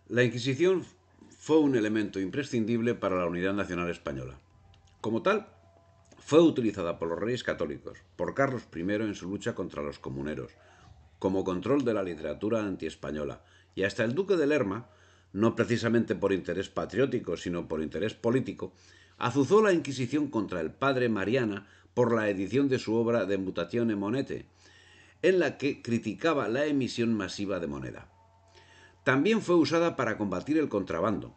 La Inquisición fue un elemento imprescindible para la unidad nacional española. Como tal, fue utilizada por los reyes católicos, por Carlos I en su lucha contra los comuneros, como control de la literatura antiespañola, y hasta el duque de Lerma, no precisamente por interés patriótico, sino por interés político, azuzó la Inquisición contra el padre Mariana por la edición de su obra De Mutatione Monete, en la que criticaba la emisión masiva de moneda. También fue usada para combatir el contrabando.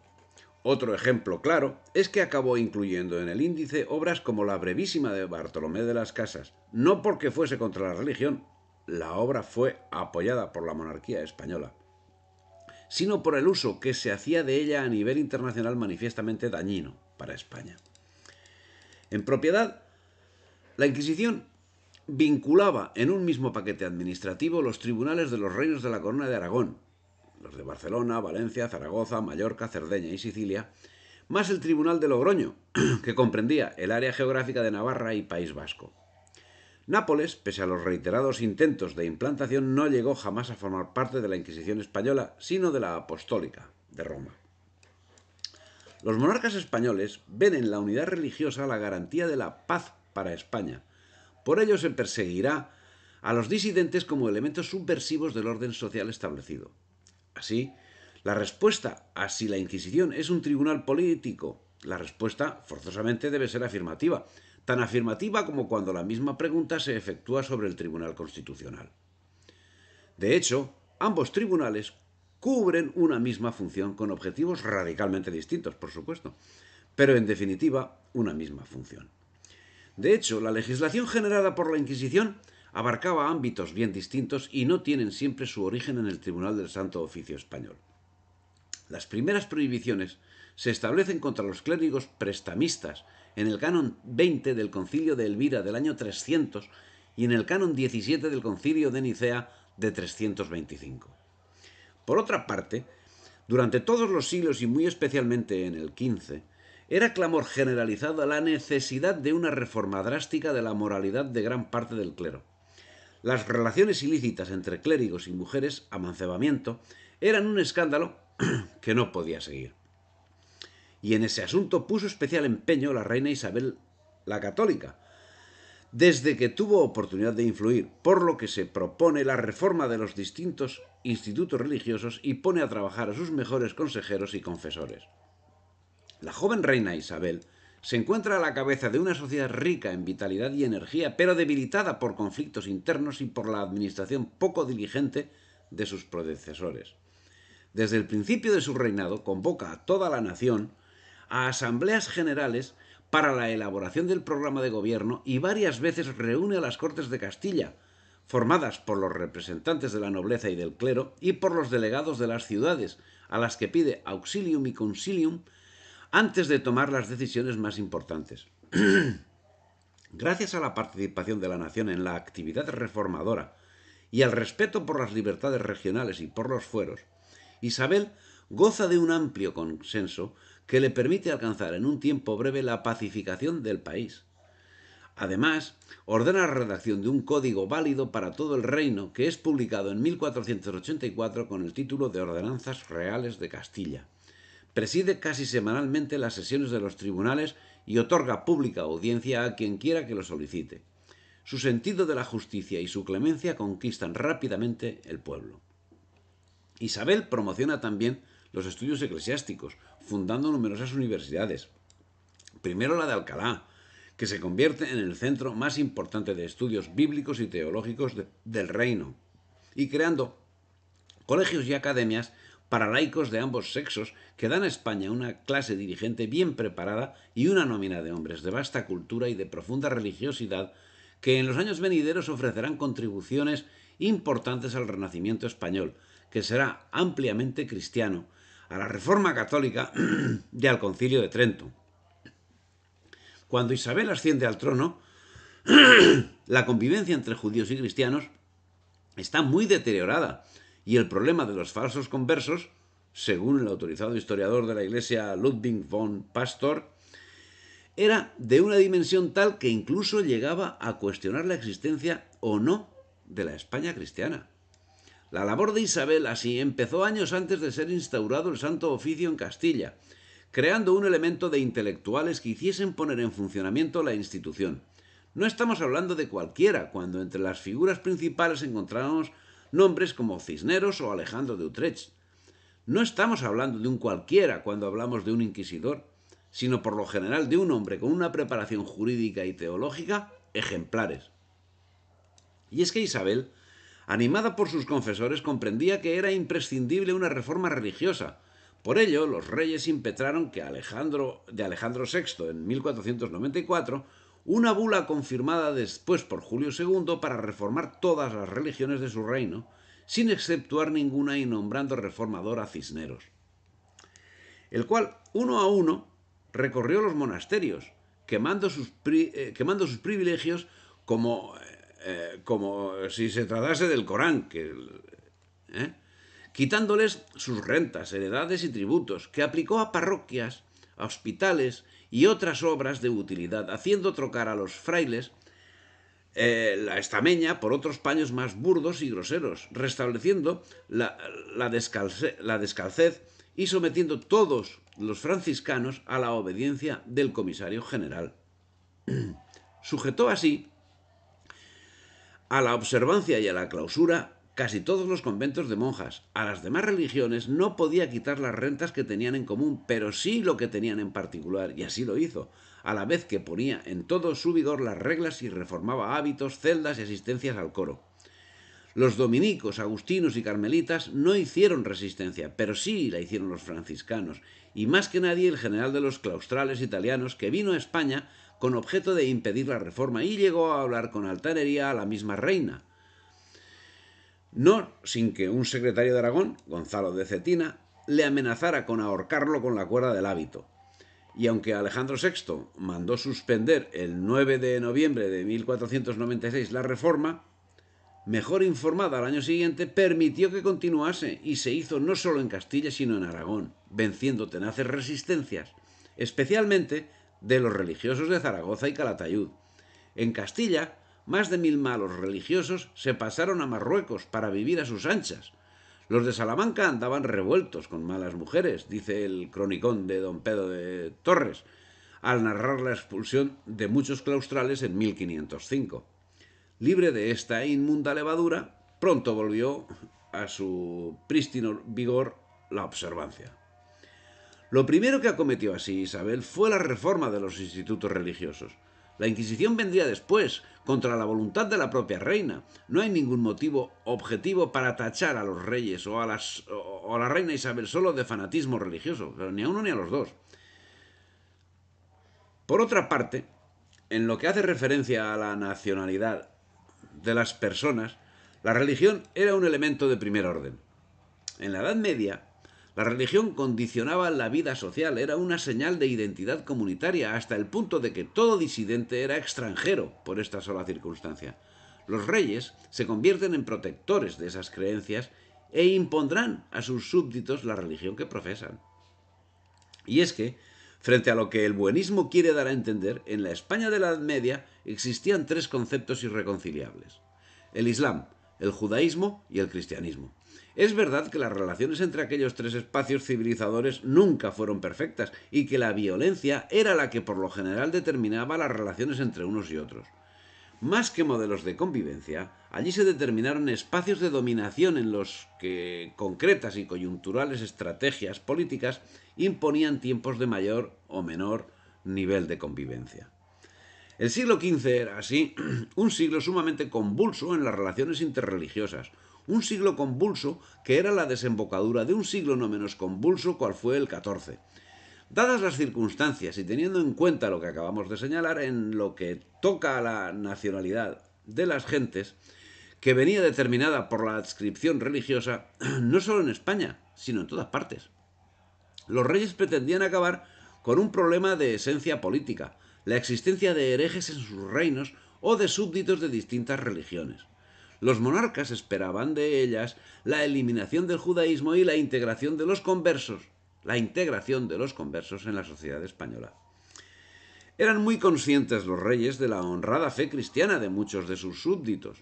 Otro ejemplo claro es que acabó incluyendo en el índice obras como la brevísima de Bartolomé de las Casas, no porque fuese contra la religión, la obra fue apoyada por la monarquía española, sino por el uso que se hacía de ella a nivel internacional manifiestamente dañino para España. En propiedad, la Inquisición vinculaba en un mismo paquete administrativo los tribunales de los reinos de la Corona de Aragón, los de Barcelona, Valencia, Zaragoza, Mallorca, Cerdeña y Sicilia, más el Tribunal de Logroño, que comprendía el área geográfica de Navarra y País Vasco. Nápoles, pese a los reiterados intentos de implantación, no llegó jamás a formar parte de la Inquisición española, sino de la apostólica, de Roma. Los monarcas españoles ven en la unidad religiosa la garantía de la paz para España. Por ello se perseguirá a los disidentes como elementos subversivos del orden social establecido. Así, la respuesta a si la Inquisición es un tribunal político, la respuesta forzosamente debe ser afirmativa, tan afirmativa como cuando la misma pregunta se efectúa sobre el Tribunal Constitucional. De hecho, ambos tribunales cubren una misma función con objetivos radicalmente distintos, por supuesto, pero en definitiva una misma función. De hecho, la legislación generada por la Inquisición abarcaba ámbitos bien distintos y no tienen siempre su origen en el Tribunal del Santo Oficio español. Las primeras prohibiciones se establecen contra los clérigos prestamistas en el canon 20 del Concilio de Elvira del año 300 y en el canon 17 del Concilio de Nicea de 325. Por otra parte, durante todos los siglos y muy especialmente en el XV, era clamor generalizado la necesidad de una reforma drástica de la moralidad de gran parte del clero. Las relaciones ilícitas entre clérigos y mujeres, amancebamiento, eran un escándalo que no podía seguir. Y en ese asunto puso especial empeño la reina Isabel la Católica, desde que tuvo oportunidad de influir, por lo que se propone la reforma de los distintos institutos religiosos y pone a trabajar a sus mejores consejeros y confesores. La joven reina Isabel se encuentra a la cabeza de una sociedad rica en vitalidad y energía, pero debilitada por conflictos internos y por la administración poco diligente de sus predecesores. Desde el principio de su reinado convoca a toda la nación a asambleas generales para la elaboración del programa de gobierno y varias veces reúne a las Cortes de Castilla, formadas por los representantes de la nobleza y del clero y por los delegados de las ciudades, a las que pide auxilium y consilium antes de tomar las decisiones más importantes. Gracias a la participación de la nación en la actividad reformadora y al respeto por las libertades regionales y por los fueros, Isabel goza de un amplio consenso que le permite alcanzar en un tiempo breve la pacificación del país. Además, ordena la redacción de un código válido para todo el reino que es publicado en 1484 con el título de Ordenanzas Reales de Castilla. Preside casi semanalmente las sesiones de los tribunales y otorga pública audiencia a quien quiera que lo solicite. Su sentido de la justicia y su clemencia conquistan rápidamente el pueblo. Isabel promociona también los estudios eclesiásticos, fundando numerosas universidades. Primero la de Alcalá, que se convierte en el centro más importante de estudios bíblicos y teológicos del reino, y creando colegios y academias para laicos de ambos sexos que dan a España una clase dirigente bien preparada y una nómina de hombres de vasta cultura y de profunda religiosidad que en los años venideros ofrecerán contribuciones importantes al Renacimiento español, que será ampliamente cristiano, a la Reforma Católica y al Concilio de Trento. Cuando Isabel asciende al trono, la convivencia entre judíos y cristianos está muy deteriorada y el problema de los falsos conversos, según el autorizado historiador de la Iglesia Ludwig von Pastor, era de una dimensión tal que incluso llegaba a cuestionar la existencia o no de la España cristiana. La labor de Isabel así empezó años antes de ser instaurado el Santo Oficio en Castilla, creando un elemento de intelectuales que hiciesen poner en funcionamiento la institución. No estamos hablando de cualquiera, cuando entre las figuras principales encontramos nombres como Cisneros o Alejandro de Utrecht. No estamos hablando de un cualquiera cuando hablamos de un inquisidor, sino por lo general de un hombre con una preparación jurídica y teológica ejemplares. Y es que Isabel, animada por sus confesores, comprendía que era imprescindible una reforma religiosa. Por ello, los reyes impetraron que de Alejandro VI en 1494 una bula confirmada después por Julio II para reformar todas las religiones de su reino, sin exceptuar ninguna y nombrando reformador a Cisneros, el cual, uno a uno, recorrió los monasterios, quemando sus privilegios como si se tratase del Corán, quitándoles sus rentas, heredades y tributos, que aplicó a parroquias, a hospitales y otras obras de utilidad, haciendo trocar a los frailes la estameña por otros paños más burdos y groseros, restableciendo la descalcez y sometiendo todos los franciscanos a la obediencia del comisario general. Sujetó así a la observancia y a la clausura casi todos los conventos de monjas. A las demás religiones no podía quitar las rentas que tenían en común, pero sí lo que tenían en particular, y así lo hizo, a la vez que ponía en todo su vigor las reglas y reformaba hábitos, celdas y asistencias al coro. Los dominicos, agustinos y carmelitas no hicieron resistencia, pero sí la hicieron los franciscanos, y más que nadie el general de los claustrales italianos, que vino a España con objeto de impedir la reforma y llegó a hablar con altanería a la misma reina. No sin que un secretario de Aragón, Gonzalo de Cetina, le amenazara con ahorcarlo con la cuerda del hábito. Y aunque Alejandro VI mandó suspender el 9 de noviembre de 1496 la reforma, mejor informada al año siguiente, permitió que continuase y se hizo no solo en Castilla sino en Aragón, venciendo tenaces resistencias, especialmente de los religiosos de Zaragoza y Calatayud. En Castilla, más de 1000 malos religiosos se pasaron a Marruecos para vivir a sus anchas. Los de Salamanca andaban revueltos con malas mujeres, dice el cronicón de don Pedro de Torres, al narrar la expulsión de muchos claustrales en 1505. Libre de esta inmunda levadura, pronto volvió a su prístino vigor la observancia. Lo primero que acometió así Isabel fue la reforma de los institutos religiosos. La Inquisición vendría después, contra la voluntad de la propia reina. No hay ningún motivo objetivo para tachar a los reyes o a la reina Isabel solo de fanatismo religioso, pero ni a uno ni a los dos. Por otra parte, en lo que hace referencia a la nacionalidad de las personas, la religión era un elemento de primer orden. En la Edad Media, la religión condicionaba la vida social, era una señal de identidad comunitaria, hasta el punto de que todo disidente era extranjero por esta sola circunstancia. Los reyes se convierten en protectores de esas creencias e impondrán a sus súbditos la religión que profesan. Y es que, frente a lo que el buenismo quiere dar a entender, en la España de la Edad Media existían tres conceptos irreconciliables: el Islam, el judaísmo y el cristianismo. Es verdad que las relaciones entre aquellos tres espacios civilizadores nunca fueron perfectas y que la violencia era la que por lo general determinaba las relaciones entre unos y otros. Más que modelos de convivencia, allí se determinaron espacios de dominación en los que concretas y coyunturales estrategias políticas imponían tiempos de mayor o menor nivel de convivencia. El siglo XV era, así, un siglo sumamente convulso en las relaciones interreligiosas, un siglo convulso que era la desembocadura de un siglo no menos convulso cual fue el XIV. Dadas las circunstancias y teniendo en cuenta lo que acabamos de señalar en lo que toca a la nacionalidad de las gentes, que venía determinada por la adscripción religiosa, no solo en España, sino en todas partes. Los reyes pretendían acabar con un problema de esencia política, la existencia de herejes en sus reinos o de súbditos de distintas religiones. Los monarcas esperaban de ellas la eliminación del judaísmo y la integración de los conversos en la sociedad española. Eran muy conscientes los reyes de la honrada fe cristiana de muchos de sus súbditos.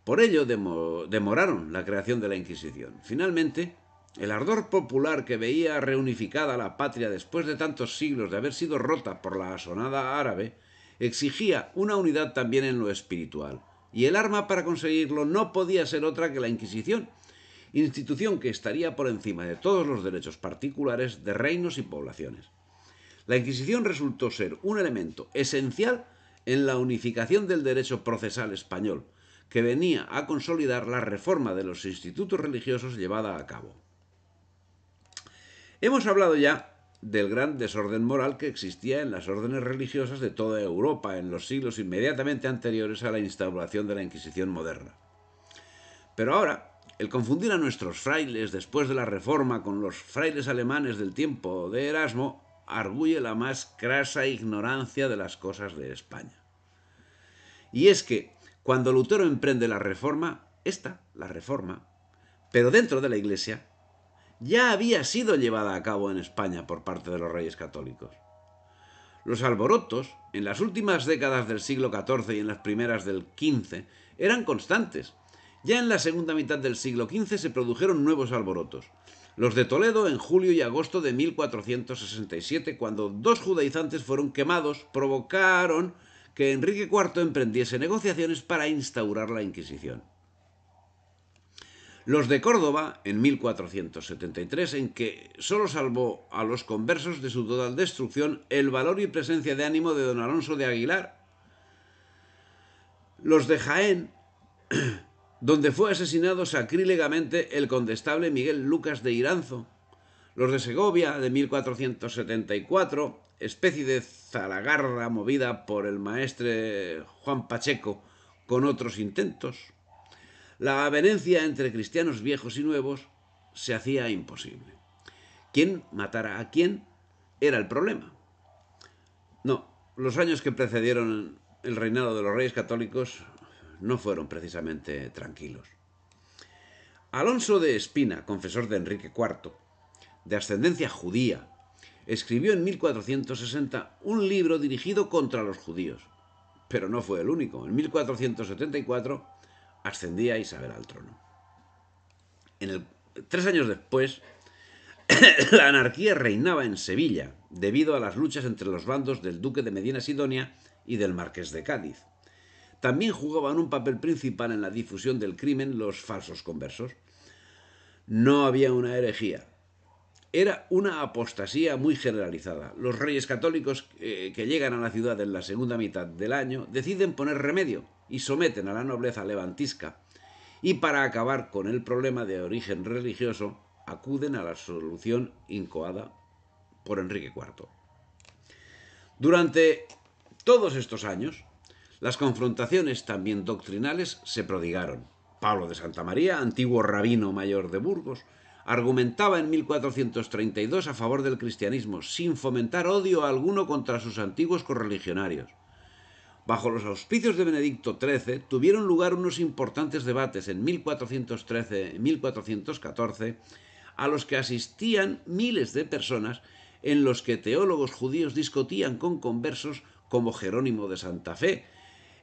Por ello demoraron la creación de la Inquisición. Finalmente, el ardor popular que veía reunificada la patria después de tantos siglos de haber sido rota por la asonada árabe, exigía una unidad también en lo espiritual, y el arma para conseguirlo no podía ser otra que la Inquisición, institución que estaría por encima de todos los derechos particulares de reinos y poblaciones. La Inquisición resultó ser un elemento esencial en la unificación del derecho procesal español, que venía a consolidar la reforma de los institutos religiosos llevada a cabo. Hemos hablado ya del gran desorden moral que existía en las órdenes religiosas de toda Europa en los siglos inmediatamente anteriores a la instauración de la Inquisición moderna. Pero ahora, el confundir a nuestros frailes después de la Reforma con los frailes alemanes del tiempo de Erasmo arguye la más crasa ignorancia de las cosas de España. Y es que, cuando Lutero emprende la Reforma, la Reforma, pero dentro de la Iglesia, ya había sido llevada a cabo en España por parte de los reyes católicos. Los alborotos, en las últimas décadas del siglo XIV y en las primeras del XV, eran constantes. Ya en la segunda mitad del siglo XV se produjeron nuevos alborotos. Los de Toledo en julio y agosto de 1467, cuando 2 judaizantes fueron quemados, provocaron que Enrique IV emprendiese negociaciones para instaurar la Inquisición. Los de Córdoba, en 1473, en que solo salvó a los conversos de su total destrucción el valor y presencia de ánimo de don Alonso de Aguilar. Los de Jaén, donde fue asesinado sacrílegamente el condestable Miguel Lucas de Iranzo. Los de Segovia, de 1474, especie de zalagarra movida por el maestre Juan Pacheco con otros intentos. La avenencia entre cristianos viejos y nuevos se hacía imposible. ¿Quién matara a quién era el problema? No, los años que precedieron el reinado de los reyes católicos no fueron precisamente tranquilos. Alonso de Espina, confesor de Enrique IV, de ascendencia judía, escribió en 1460 un libro dirigido contra los judíos. Pero no fue el único. En 1474 ascendía Isabel al trono. 3 años después, la anarquía reinaba en Sevilla, debido a las luchas entre los bandos del duque de Medina Sidonia y del marqués de Cádiz. También jugaban un papel principal en la difusión del crimen los falsos conversos. No había una herejía. Era una apostasía muy generalizada. Los reyes católicos que llegan a la ciudad en la segunda mitad del año deciden poner remedio y someten a la nobleza levantisca. Y para acabar con el problema de origen religioso, acuden a la solución incoada por Enrique IV. Durante todos estos años, las confrontaciones también doctrinales se prodigaron. Pablo de Santa María, antiguo rabino mayor de Burgos, argumentaba en 1432 a favor del cristianismo, sin fomentar odio alguno contra sus antiguos correligionarios. Bajo los auspicios de Benedicto XIII tuvieron lugar unos importantes debates en 1413 y 1414, a los que asistían miles de personas, en los que teólogos judíos discutían con conversos como Jerónimo de Santa Fe,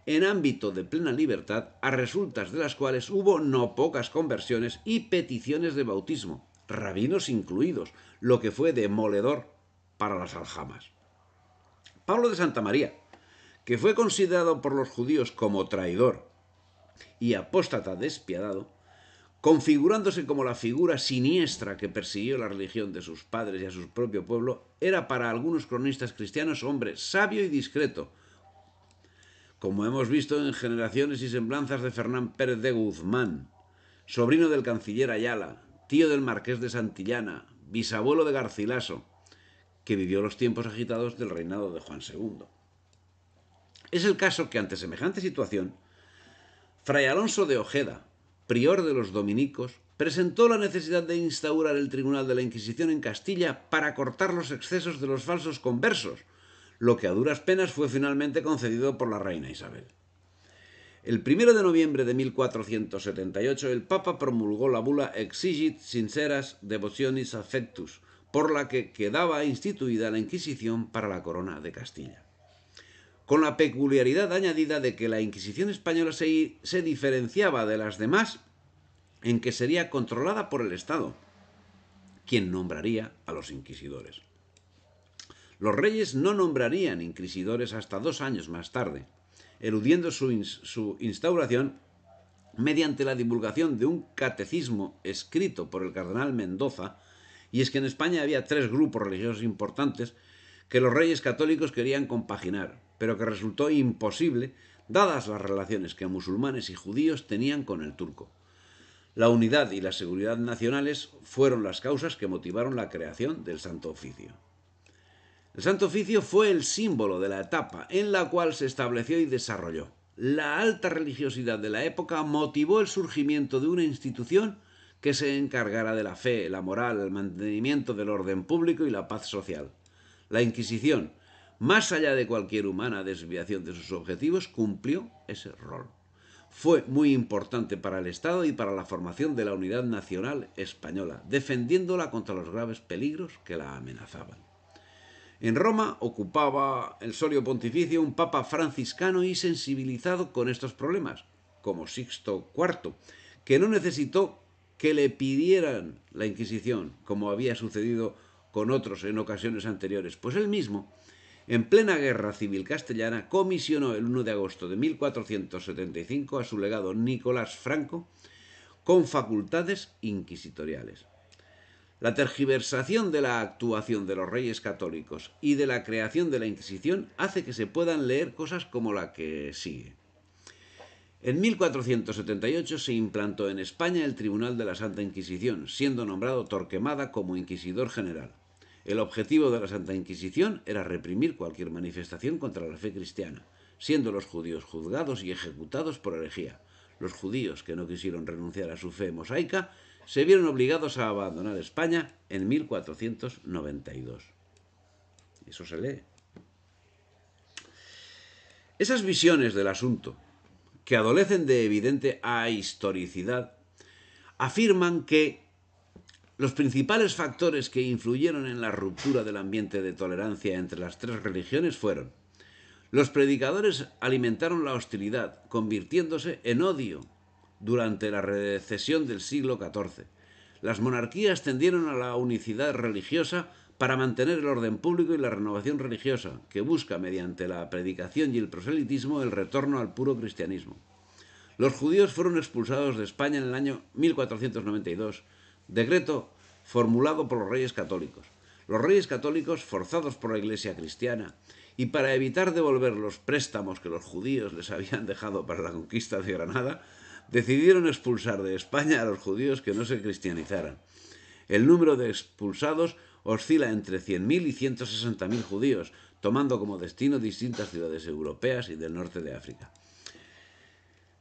en ámbito de plena libertad, a resultas de las cuales hubo no pocas conversiones y peticiones de bautismo, rabinos incluidos, lo que fue demoledor para las aljamas. Pablo de Santa María, que fue considerado por los judíos como traidor y apóstata despiadado, configurándose como la figura siniestra que persiguió la religión de sus padres y a su propio pueblo, era para algunos cronistas cristianos hombre sabio y discreto, como hemos visto en Generaciones y Semblanzas de Fernán Pérez de Guzmán, sobrino del canciller Ayala, tío del marqués de Santillana, bisabuelo de Garcilaso, que vivió los tiempos agitados del reinado de Juan II. Es el caso que, ante semejante situación, Fray Alonso de Ojeda, prior de los dominicos, presentó la necesidad de instaurar el Tribunal de la Inquisición en Castilla para cortar los excesos de los falsos conversos, lo que a duras penas fue finalmente concedido por la reina Isabel. El 1 de noviembre de 1478 el Papa promulgó la bula Exigit Sinceras Devotionis Affectus, por la que quedaba instituida la Inquisición para la corona de Castilla. con la peculiaridad añadida de que la Inquisición española se diferenciaba de las demás en que sería controlada por el Estado, quien nombraría a los inquisidores. Los reyes no nombrarían inquisidores hasta 2 años más tarde, eludiendo su instauración mediante la divulgación de un catecismo escrito por el cardenal Mendoza. Y es que en España había 3 grupos religiosos importantes que los reyes católicos querían compaginar, pero que resultó imposible dadas las relaciones que musulmanes y judíos tenían con el turco. La unidad y la seguridad nacionales fueron las causas que motivaron la creación del Santo Oficio. El Santo Oficio fue el símbolo de la etapa en la cual se estableció y desarrolló. La alta religiosidad de la época motivó el surgimiento de una institución que se encargara de la fe, la moral, el mantenimiento del orden público y la paz social. La Inquisición, más allá de cualquier humana desviación de sus objetivos, cumplió ese rol. Fue muy importante para el Estado y para la formación de la unidad nacional española, defendiéndola contra los graves peligros que la amenazaban. En Roma ocupaba el solio pontificio un papa franciscano y sensibilizado con estos problemas, como Sixto IV, que no necesitó que le pidieran la Inquisición, como había sucedido con otros en ocasiones anteriores, pues él mismo, en plena guerra civil castellana, comisionó el 1 de agosto de 1475 a su legado Nicolás Franco con facultades inquisitoriales. La tergiversación de la actuación de los reyes católicos y de la creación de la Inquisición hace que se puedan leer cosas como la que sigue. En 1478 se implantó en España el Tribunal de la Santa Inquisición, siendo nombrado Torquemada como inquisidor general. El objetivo de la Santa Inquisición era reprimir cualquier manifestación contra la fe cristiana, siendo los judíos juzgados y ejecutados por herejía. Los judíos que no quisieron renunciar a su fe mosaica se vieron obligados a abandonar España en 1492. Eso se lee. Esas visiones del asunto, que adolecen de evidente ahistoricidad, afirman que los principales factores que influyeron en la ruptura del ambiente de tolerancia entre las 3 religiones fueron: los predicadores alimentaron la hostilidad, convirtiéndose en odio durante la recesión del siglo XIV. Las monarquías tendieron a la unicidad religiosa para mantener el orden público y la renovación religiosa, que busca mediante la predicación y el proselitismo el retorno al puro cristianismo. Los judíos fueron expulsados de España en el año 1492, decreto formulado por los reyes católicos. Los reyes católicos, forzados por la Iglesia cristiana, y para evitar devolver los préstamos que los judíos les habían dejado para la conquista de Granada, decidieron expulsar de España a los judíos que no se cristianizaran. El número de expulsados oscila entre 100.000 y 160.000 judíos, tomando como destino distintas ciudades europeas y del norte de África.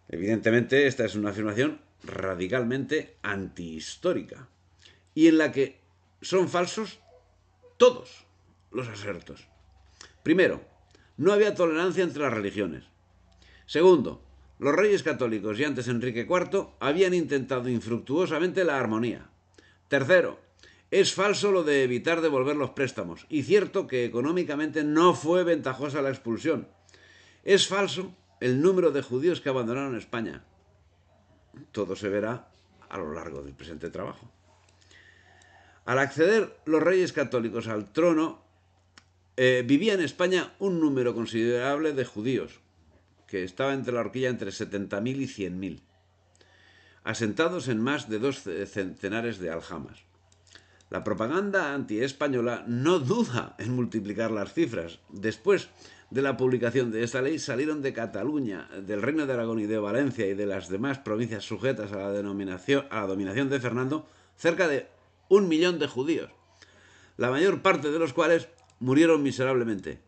Evidentemente, esta es una afirmación radicalmente antihistórica y en la que son falsos todos los asertos. Primero, no había tolerancia entre las religiones. Segundo, los reyes católicos y antes Enrique IV habían intentado infructuosamente la armonía. Tercero, es falso lo de evitar devolver los préstamos, y cierto que económicamente no fue ventajosa la expulsión. Es falso el número de judíos que abandonaron España. Todo se verá a lo largo del presente trabajo. Al acceder los reyes católicos al trono, vivía en España un número considerable de judíos, que estaba entre la horquilla entre 70.000 y 100.000, asentados en más de 2 centenares de aljamas. La propaganda antiespañola no duda en multiplicar las cifras. Después de la publicación de esta ley salieron de Cataluña, del Reino de Aragón y de Valencia y de las demás provincias sujetas a la dominación de Fernando cerca de 1 millón de judíos, la mayor parte de los cuales murieron miserablemente.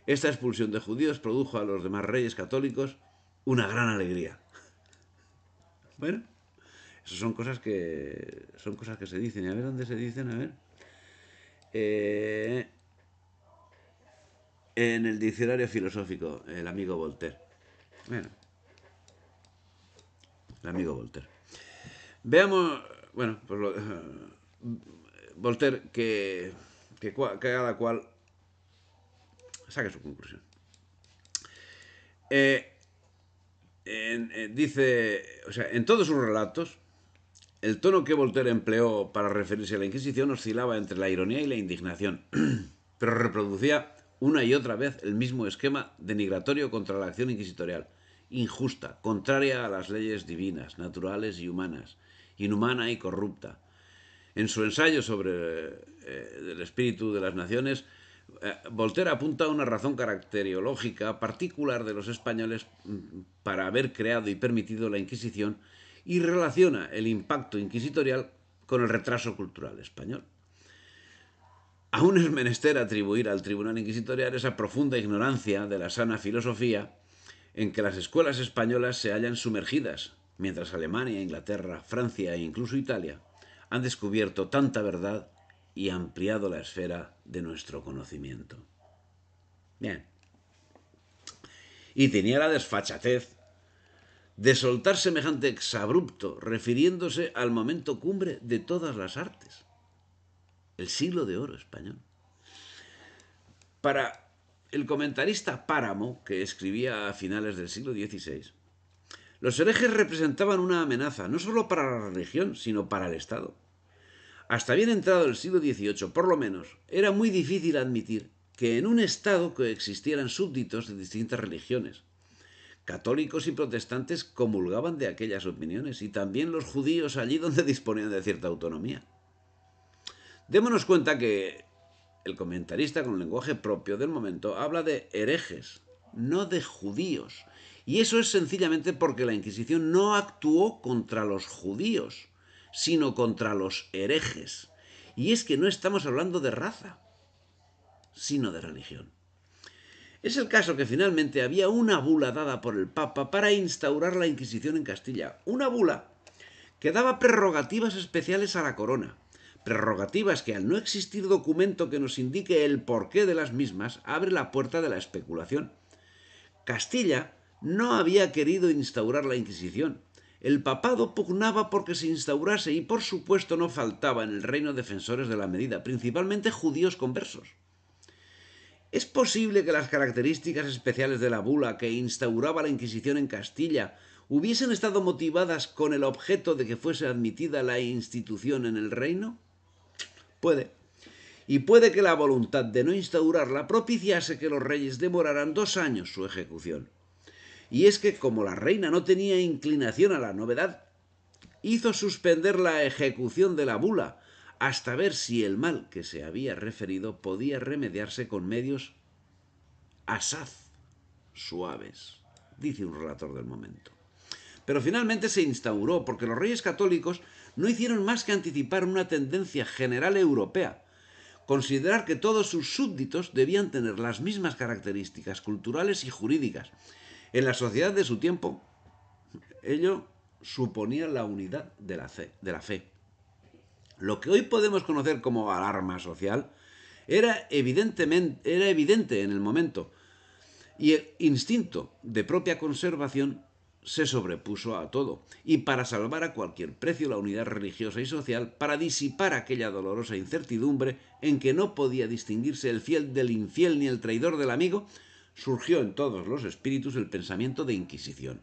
Esta expulsión de judíos produjo a los demás reyes católicos una gran alegría. Bueno, esas son cosas que se dicen. Y a ver dónde se dicen, a ver. En el diccionario filosófico, el amigo Voltaire. Bueno, el amigo Voltaire. Veamos, bueno, pues Voltaire que cada cual saque su conclusión. Dice, o sea, en todos sus relatos, el tono que Voltaire empleó para referirse a la Inquisición oscilaba entre la ironía y la indignación, pero reproducía una y otra vez el mismo esquema denigratorio contra la acción inquisitorial, injusta, contraria a las leyes divinas, naturales y humanas, inhumana y corrupta. En su ensayo sobre el espíritu de las naciones, Voltaire apunta a una razón caracteriológica particular de los españoles para haber creado y permitido la Inquisición y relaciona el impacto inquisitorial con el retraso cultural español. Aún es menester atribuir al Tribunal Inquisitorial esa profunda ignorancia de la sana filosofía en que las escuelas españolas se hallan sumergidas, mientras Alemania, Inglaterra, Francia e incluso Italia han descubierto tanta verdad y ampliado la esfera de nuestro conocimiento. Bien. Y tenía la desfachatez de soltar semejante exabrupto refiriéndose al momento cumbre de todas las artes, el siglo de oro español. Para el comentarista Páramo, que escribía a finales del siglo XVI, los herejes representaban una amenaza no solo para la religión, sino para el Estado. Hasta bien entrado el siglo XVIII, por lo menos, era muy difícil admitir que en un Estado coexistieran súbditos de distintas religiones. Católicos y protestantes comulgaban de aquellas opiniones, y también los judíos allí donde disponían de cierta autonomía. Démonos cuenta que el comentarista con lenguaje propio del momento habla de herejes, no de judíos. Y eso es sencillamente porque la Inquisición no actuó contra los judíos, sino contra los herejes. Y es que no estamos hablando de raza, sino de religión. Es el caso que finalmente había una bula dada por el Papa para instaurar la Inquisición en Castilla. Una bula que daba prerrogativas especiales a la corona. Prerrogativas que, al no existir documento que nos indique el porqué de las mismas, abre la puerta de la especulación. Castilla no había querido instaurar la Inquisición. El papado pugnaba porque se instaurase y, por supuesto, no faltaba en el reino defensores de la medida, principalmente judíos conversos. ¿Es posible que las características especiales de la bula que instauraba la Inquisición en Castilla hubiesen estado motivadas con el objeto de que fuese admitida la institución en el reino? Puede. Y puede que la voluntad de no instaurarla propiciase que los reyes demoraran 2 años su ejecución. Y es que, como la reina no tenía inclinación a la novedad, hizo suspender la ejecución de la bula hasta ver si el mal que se había referido podía remediarse con medios asaz suaves, dice un relator del momento. Pero finalmente se instauró porque los reyes católicos no hicieron más que anticipar una tendencia general europea, considerar que todos sus súbditos debían tener las mismas características culturales y jurídicas. En la sociedad de su tiempo, ello suponía la unidad de la fe. Lo que hoy podemos conocer como alarma social era evidente en el momento, y el instinto de propia conservación se sobrepuso a todo, y para salvar a cualquier precio la unidad religiosa y social, para disipar aquella dolorosa incertidumbre en que no podía distinguirse el fiel del infiel ni el traidor del amigo, surgió en todos los espíritus el pensamiento de Inquisición.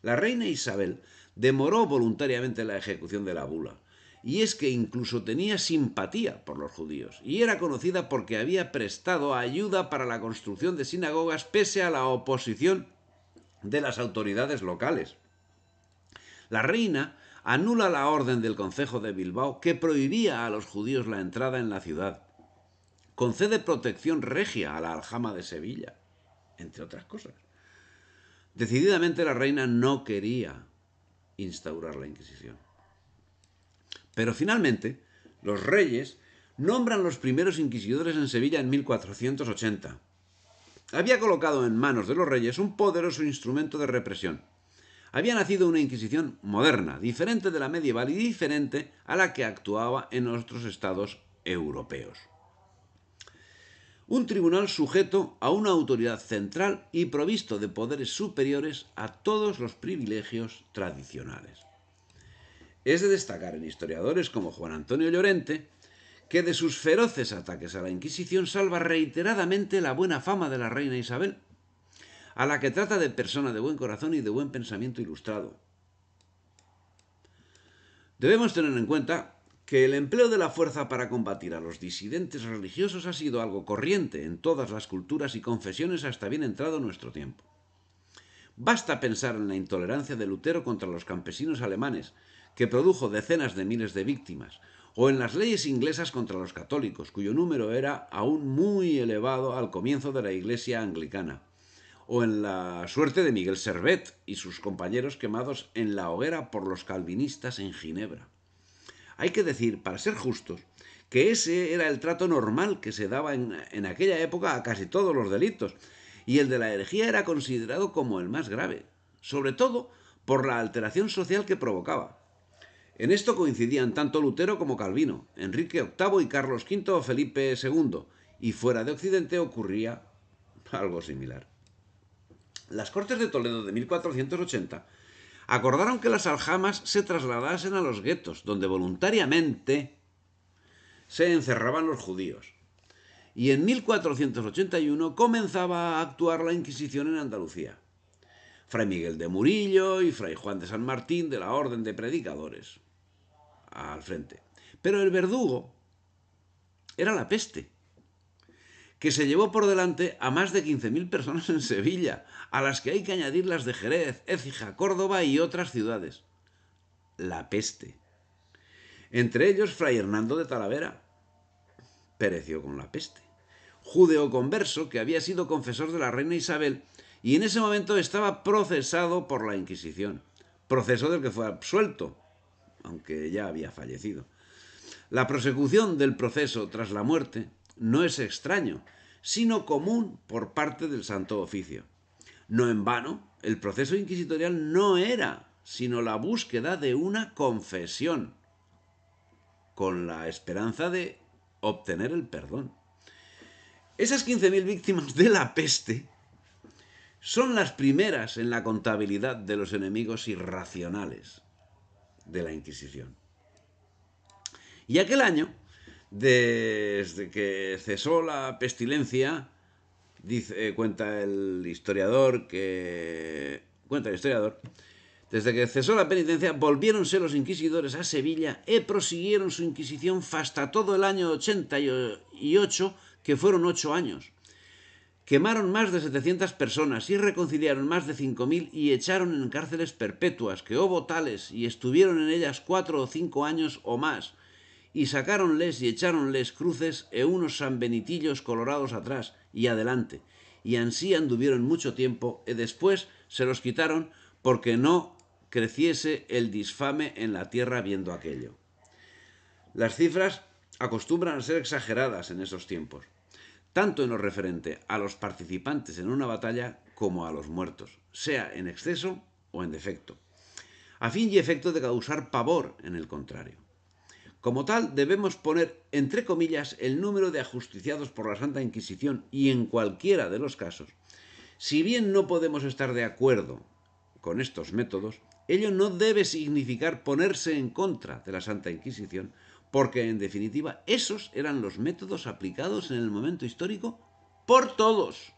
La reina Isabel demoró voluntariamente la ejecución de la bula, y es que incluso tenía simpatía por los judíos, y era conocida porque había prestado ayuda para la construcción de sinagogas pese a la oposición de las autoridades locales. La reina anula la orden del Concejo de Bilbao que prohibía a los judíos la entrada en la ciudad. Concede protección regia a la aljama de Sevilla, entre otras cosas. Decididamente la reina no quería instaurar la Inquisición. Pero finalmente, los reyes nombran los primeros inquisidores en Sevilla en 1480. Había colocado en manos de los reyes un poderoso instrumento de represión. Había nacido una Inquisición moderna, diferente de la medieval y diferente a la que actuaba en otros estados europeos. Un tribunal sujeto a una autoridad central y provisto de poderes superiores a todos los privilegios tradicionales. Es de destacar en historiadores como Juan Antonio Llorente que de sus feroces ataques a la Inquisición salva reiteradamente la buena fama de la reina Isabel. a la que trata de persona de buen corazón y de buen pensamiento ilustrado. Debemos tener en cuenta que el empleo de la fuerza para combatir a los disidentes religiosos ha sido algo corriente en todas las culturas y confesiones hasta bien entrado nuestro tiempo. Basta pensar en la intolerancia de Lutero contra los campesinos alemanes, que produjo decenas de miles de víctimas, o en las leyes inglesas contra los católicos, cuyo número era aún muy elevado al comienzo de la Iglesia anglicana, o en la suerte de Miguel Servet y sus compañeros quemados en la hoguera por los calvinistas en Ginebra. Hay que decir, para ser justos, que ese era el trato normal que se daba en aquella época a casi todos los delitos, y el de la herejía era considerado como el más grave, sobre todo por la alteración social que provocaba. En esto coincidían tanto Lutero como Calvino, Enrique VIII y Carlos V o Felipe II, y fuera de Occidente ocurría algo similar. Las Cortes de Toledo de 1480 acordaron que las aljamas se trasladasen a los guetos, donde voluntariamente se encerraban los judíos. Y en 1481 comenzaba a actuar la Inquisición en Andalucía. Fray Miguel de Murillo y Fray Juan de San Martín de la Orden de Predicadores al frente. Pero el verdugo era la peste, que se llevó por delante a más de 15.000 personas en Sevilla, a las que hay que añadir las de Jerez, Écija, Córdoba y otras ciudades. La peste. Entre ellos, Fray Hernando de Talavera pereció con la peste. Judeoconverso que había sido confesor de la reina Isabel y en ese momento estaba procesado por la Inquisición. Proceso del que fue absuelto, aunque ya había fallecido. La prosecución del proceso tras la muerte no es extraño, sino común por parte del Santo Oficio. No en vano, el proceso inquisitorial no era sino la búsqueda de una confesión, con la esperanza de obtener el perdón. Esas 15.000 víctimas de la peste son las primeras en la contabilidad de los enemigos irracionales de la Inquisición. Y aquel año, desde que cesó la pestilencia, cuenta el historiador, desde que cesó la penitencia, volviéronse los inquisidores a Sevilla e prosiguieron su inquisición hasta todo el año 88, que fueron 8 años. Quemaron más de 700 personas y reconciliaron más de 5.000 y echaron en cárceles perpetuas, que hubo tales, y estuvieron en ellas 4 o 5 años o más, y sacáronles y echáronles cruces e unos sanbenitillos colorados atrás y adelante, y ansí anduvieron mucho tiempo, y después se los quitaron porque no creciese el disfame en la tierra viendo aquello. Las cifras acostumbran a ser exageradas en esos tiempos, tanto en lo referente a los participantes en una batalla como a los muertos, sea en exceso o en defecto, a fin y efecto de causar pavor en el contrario. Como tal, debemos poner entre comillas el número de ajusticiados por la Santa Inquisición y en cualquiera de los casos. Si bien no podemos estar de acuerdo con estos métodos, ello no debe significar ponerse en contra de la Santa Inquisición, porque en definitiva esos eran los métodos aplicados en el momento histórico por todos.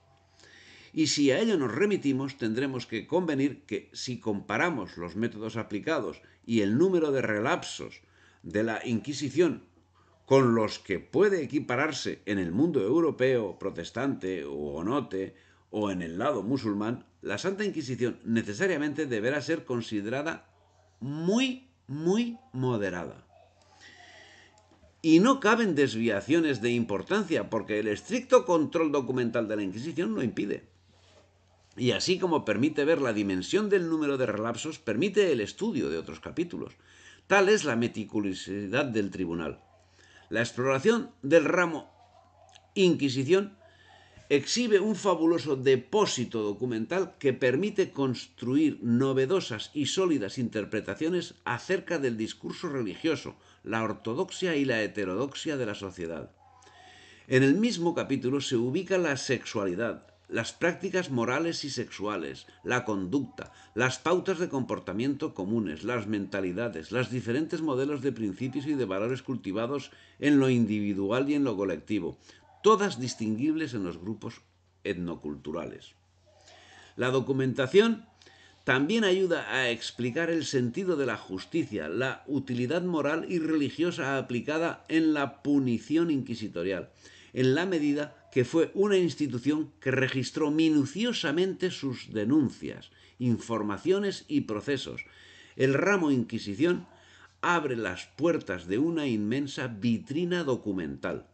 Y si a ello nos remitimos, tendremos que convenir que si comparamos los métodos aplicados y el número de relapsos de la Inquisición con los que puede equipararse en el mundo europeo, protestante o onote, o en el lado musulmán, la Santa Inquisición necesariamente deberá ser considerada muy moderada. Y no caben desviaciones de importancia, porque el estricto control documental de la Inquisición lo impide. Y así como permite ver la dimensión del número de relapsos, permite el estudio de otros capítulos. Tal es la meticulosidad del tribunal. La exploración del ramo Inquisición exhibe un fabuloso depósito documental que permite construir novedosas y sólidas interpretaciones acerca del discurso religioso, la ortodoxia y la heterodoxia de la sociedad. En el mismo capítulo se ubica la sexualidad, las prácticas morales y sexuales, la conducta, las pautas de comportamiento comunes, las mentalidades, los diferentes modelos de principios y de valores cultivados en lo individual y en lo colectivo, todas distinguibles en los grupos etnoculturales. La documentación también ayuda a explicar el sentido de la justicia, la utilidad moral y religiosa aplicada en la punición inquisitorial, en la medida que fue una institución que registró minuciosamente sus denuncias, informaciones y procesos. El ramo Inquisición abre las puertas de una inmensa vitrina documental.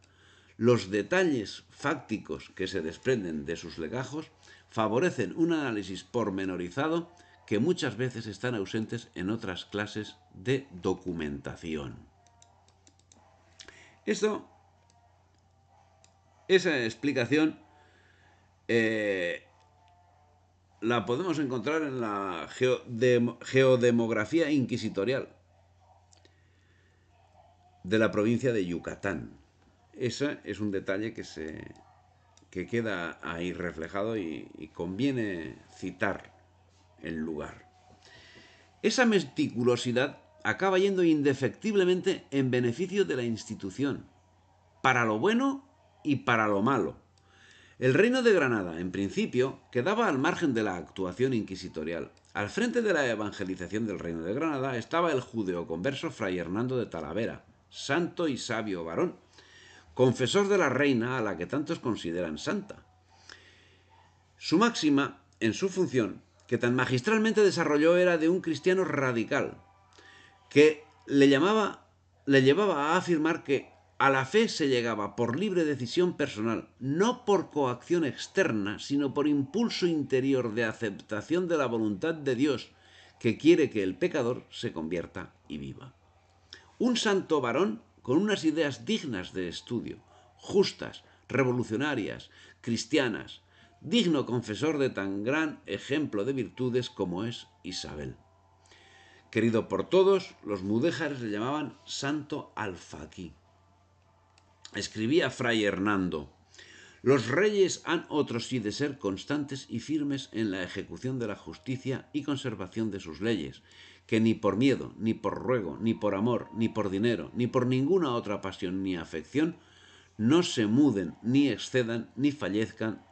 Los detalles fácticos que se desprenden de sus legajos favorecen un análisis pormenorizado que muchas veces están ausentes en otras clases de documentación. Esa explicación la podemos encontrar en la geodemografía inquisitorial de la provincia de Yucatán. Ese es un detalle que queda ahí reflejado y conviene citar el lugar. Esa meticulosidad acaba yendo indefectiblemente en beneficio de la institución, para lo bueno y para lo malo. El reino de Granada, en principio, quedaba al margen de la actuación inquisitorial. Al frente de la evangelización del reino de Granada estaba el judeoconverso Fray Hernando de Talavera, santo y sabio varón, confesor de la reina a la que tantos consideran santa. Su máxima, en su función, que tan magistralmente desarrolló, era de un cristiano radical, que le llevaba a afirmar que a la fe se llegaba por libre decisión personal, no por coacción externa, sino por impulso interior de aceptación de la voluntad de Dios, que quiere que el pecador se convierta y viva. Un santo varón con unas ideas dignas de estudio, justas, revolucionarias, cristianas, digno confesor de tan gran ejemplo de virtudes como es Isabel. Querido por todos, los mudéjares le llamaban Santo Alfaquí. Escribía Fray Hernando: los reyes han otros sí de ser constantes y firmes en la ejecución de la justicia y conservación de sus leyes, que ni por miedo, ni por ruego, ni por amor, ni por dinero, ni por ninguna otra pasión ni afección, no se muden, ni excedan, ni fallezcan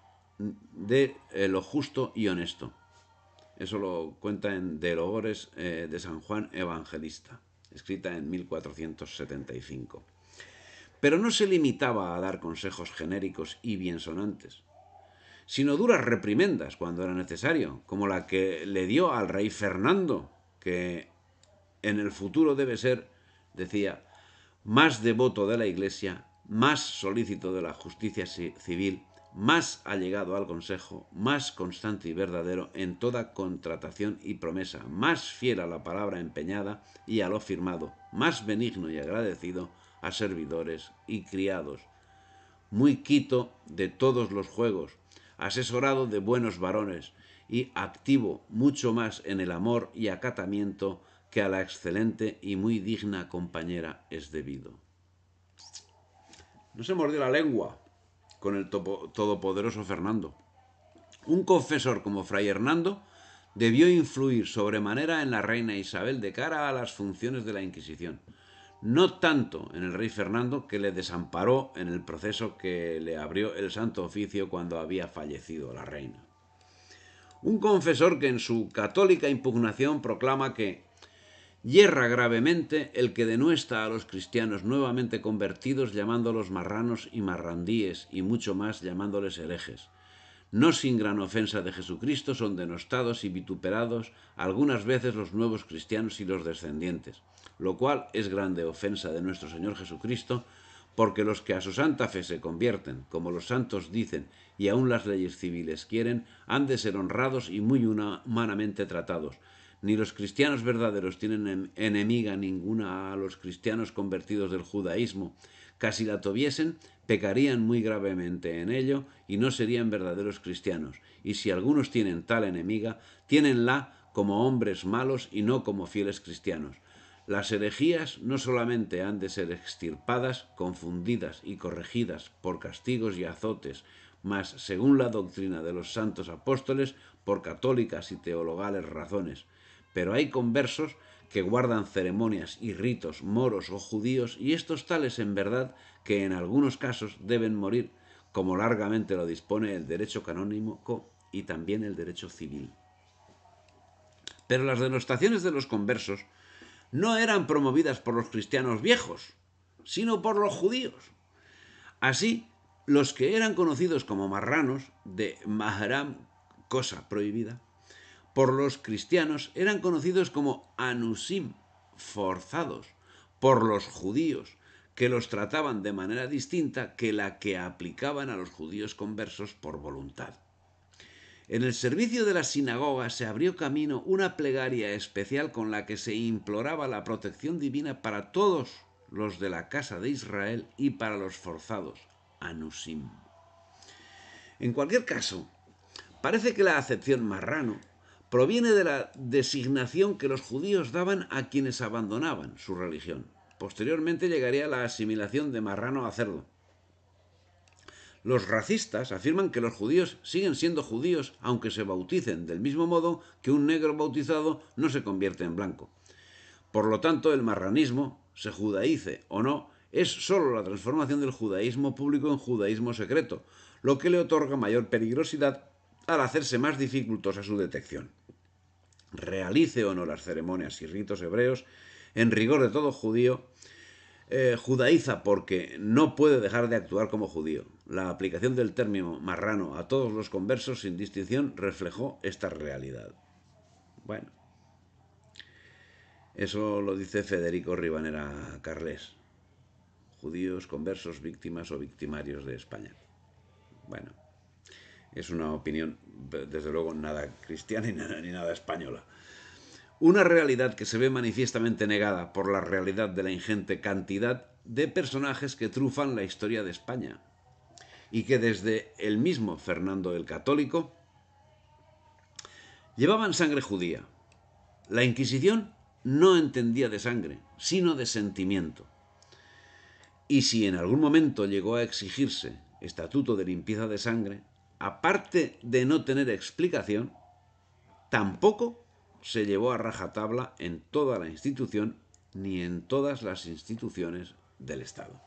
de lo justo y honesto. Eso lo cuenta en De Logores de San Juan Evangelista, escrita en 1475. Pero no se limitaba a dar consejos genéricos y biensonantes, sino duras reprimendas cuando era necesario, como la que le dio al rey Fernando, que en el futuro debe ser, decía, más devoto de la Iglesia, más solícito de la justicia civil, más allegado al consejo, más constante y verdadero en toda contratación y promesa, más fiel a la palabra empeñada y a lo firmado, más benigno y agradecido a servidores y criados, muy quito de todos los juegos, asesorado de buenos varones y activo mucho más en el amor y acatamiento que a la excelente y muy digna compañera es debido. No se mordió la lengua con el todopoderoso Fernando. Un confesor como Fray Hernando debió influir sobremanera en la reina Isabel de cara a las funciones de la Inquisición. No tanto en el rey Fernando, que le desamparó en el proceso que le abrió el Santo Oficio cuando había fallecido la reina. Un confesor que en su católica impugnación proclama que yerra gravemente el que denuesta a los cristianos nuevamente convertidos llamándolos marranos y marrandíes y mucho más llamándoles herejes. No sin gran ofensa de Jesucristo son denostados y vituperados algunas veces los nuevos cristianos y los descendientes, lo cual es grande ofensa de nuestro Señor Jesucristo, porque los que a su santa fe se convierten, como los santos dicen y aun las leyes civiles quieren, han de ser honrados y muy humanamente tratados. Ni los cristianos verdaderos tienen enemiga ninguna a los cristianos convertidos del judaísmo. Casi la tuviesen, pecarían muy gravemente en ello y no serían verdaderos cristianos. Y si algunos tienen tal enemiga, tiénenla como hombres malos y no como fieles cristianos. Las herejías no solamente han de ser extirpadas, confundidas y corregidas por castigos y azotes, mas, según la doctrina de los santos apóstoles, por católicas y teologales razones. Pero hay conversos que guardan ceremonias y ritos moros o judíos, y estos tales en verdad que en algunos casos deben morir, como largamente lo dispone el derecho canónico y también el derecho civil. Pero las denostaciones de los conversos no eran promovidas por los cristianos viejos, sino por los judíos. Así, los que eran conocidos como marranos, de Maharam, cosa prohibida, por los cristianos eran conocidos como anusim, forzados, por los judíos, que los trataban de manera distinta que la que aplicaban a los judíos conversos por voluntad. En el servicio de la sinagoga se abrió camino una plegaria especial con la que se imploraba la protección divina para todos los de la casa de Israel y para los forzados, anusim. En cualquier caso, parece que la acepción marrano proviene de la designación que los judíos daban a quienes abandonaban su religión. Posteriormente llegaría la asimilación de marrano a cerdo. Los racistas afirman que los judíos siguen siendo judíos aunque se bauticen, del mismo modo que un negro bautizado no se convierte en blanco. Por lo tanto, el marranismo, se judaice o no, es sólo la transformación del judaísmo público en judaísmo secreto, lo que le otorga mayor peligrosidad al hacerse más dificultosa su detección. Realice o no las ceremonias y ritos hebreos, en rigor de todo judío, judaiza porque no puede dejar de actuar como judío. La aplicación del término marrano a todos los conversos sin distinción reflejó esta realidad. Bueno, eso lo dice Federico Ribanera Carles. Judíos, conversos, víctimas o victimarios de España. Bueno, es una opinión, desde luego, nada cristiana ni nada española. Una realidad que se ve manifiestamente negada por la realidad de la ingente cantidad de personajes que trufan la historia de España y que desde el mismo Fernando el Católico llevaban sangre judía. La Inquisición no entendía de sangre, sino de sentimiento. Y si en algún momento llegó a exigirse estatuto de limpieza de sangre, aparte de no tener explicación, tampoco se llevó a rajatabla en toda la institución ni en todas las instituciones del Estado.